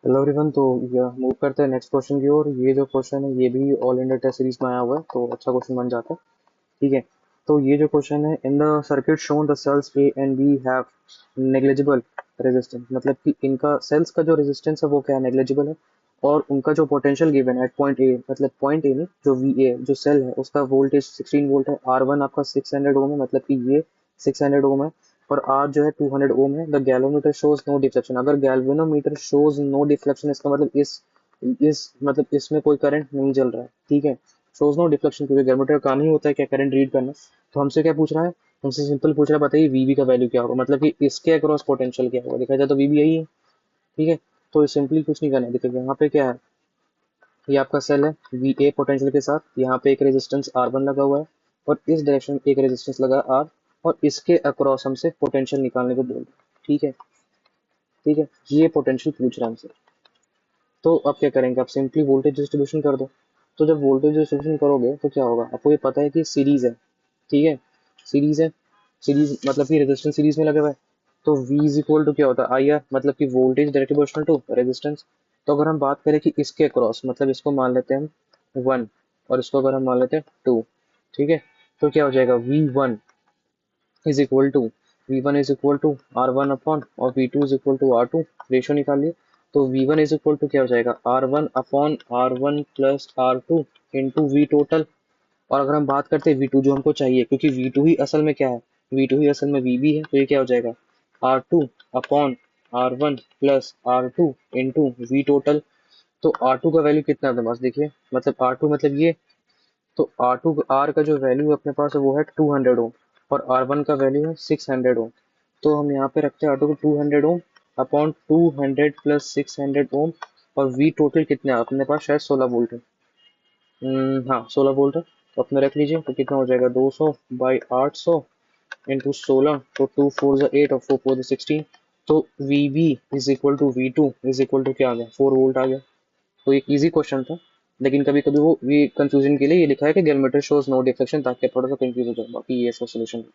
Hello everyone. तो ये move करते हैं नेक्स्ट क्वेश्चन की ओर। ये जो क्वेश्चन है ये भी ऑल इंडिया टेस्ट सीरीज में आया हुआ है, तो अच्छा क्वेश्चन बन जाता है। ठीक है। तो ये जो क्वेश्चन है, in the circuit shown the cells A and B have negligible resistance, मतलब कि इनका सेल्स का जो रेजिस्टेंस है वो क्या है, नेग्लिजिबल है। और उनका जो पोटेंशियल गिवन है एट पॉइंट ए, मतलब पॉइंट ए में जो वी ए जो सेल है उसका वोल्टेज 16 वोल्ट है, आर वन आपका 600 ओम है, मतलब कि ये 600 ओम है। और आर जो है 200 ओम है। The galvanometer shows no deflection. अगर गैल्वेनोमीटर शोज नो डिफ्लेक्शन, इसका मतलब इस मतलब इसमें कोई करंट नहीं चल रहा है। ठीक है। शोज नो डिफ्लेक्शन, क्योंकि गैल्वेनोमीटर का काम ही होता है क्या, करंट रीड करना। तो हमसे क्या पूछ रहा है, हमसे सिंपल पूछ रहा है, बताइए वीबी का वैल्यू क्या होगा, मतलब कि इसके अक्रॉस पोटेंशियल क्या होगा। देखा जाए तो वीबी यही है। ठीक है। तो सिंपली कुछ नहीं करना है। देखिए यहाँ पे क्या है, ये आपका सेल है वी ए पोटेंशियल के साथ, यहाँ पे एक रेजिस्टेंस आर वन लगा हुआ है, और इस डायरेक्शन में एक रेजिस्टेंस लगा है आर, और इसके अक्रॉस हमसे पोटेंशियल निकालने को बोल रहे हैं। ठीक है। ठीक है। ये पोटेंशियल पूछ रहा है हमसे। तो अब क्या करेंगे, आप सिंपली वोल्टेज डिस्ट्रीब्यूशन कर दो। तो जब वोल्टेज डिस्ट्रीब्यूशन करोगे तो क्या होगा, आपको ये पता है कि सीरीज है। ठीक है। सीरीज है। सीरीज मतलब कि रेजिस्टेंस सीरीज में लगे हुए हैं। तो V इज इक्वल टू क्या होता है, आई आर, मतलब कि voltage directly proportional to resistance. तो अगर हम बात करें कि इसके क्रॉस, मतलब इसको मान लेते हैं हम 1, और इसको अगर हम मान लेते हैं 2। ठीक है। तो क्या हो जाएगा, V1 is equal to, V1 is equal to R one upon, और V2 is equal to R two. Ratio निकालिए। तो V1 इज इक्वल टू क्या हो जाएगा, R one upon R one plus R two into V total. और अगर हम बात करते हैं V2 जो हमको चाहिए, क्योंकि V2 ही असल में क्या है, V2 ही असल में VB है, तो ये क्या हो जाएगा, R2 upon R one plus R two into V total. तो R2 का वैल्यू कितना है अपने पास, देखिए, मतलब R2 मतलब ये। तो R2 R का जो वैल्यू अपने पास है वो है 200 ओम, और R1 का वैल्यू है 600 ओम। तो हम यहाँ पे रखते हैं R2 को 200 ओम अपॉन 200 प्लस 600 ओम। और V टोटल कितना है अपने पास, शायद 16 वोल्ट है। हाँ 16 वोल्ट है। तो अपने रख लीजिए, तो कितना हो जाएगा, 200 बाई 800 इंटू 16, तो 2 4 8 और 4 4 16। तो V B is equal to V2 is equal to क्या आ गया, 4 वोल्ट आ गया। तो एक इजी क्वेश्चन था। लेकिन कभी कभी वो भी कंफ्यूजन के लिए ये लिखा है कि गैल्वेनोमीटर शोज नो डिफ्लेक्शन, ताकि आप थोड़ा सा कंफ्यूज हो जाए, बाकी ये इसका सोल्यूशन है।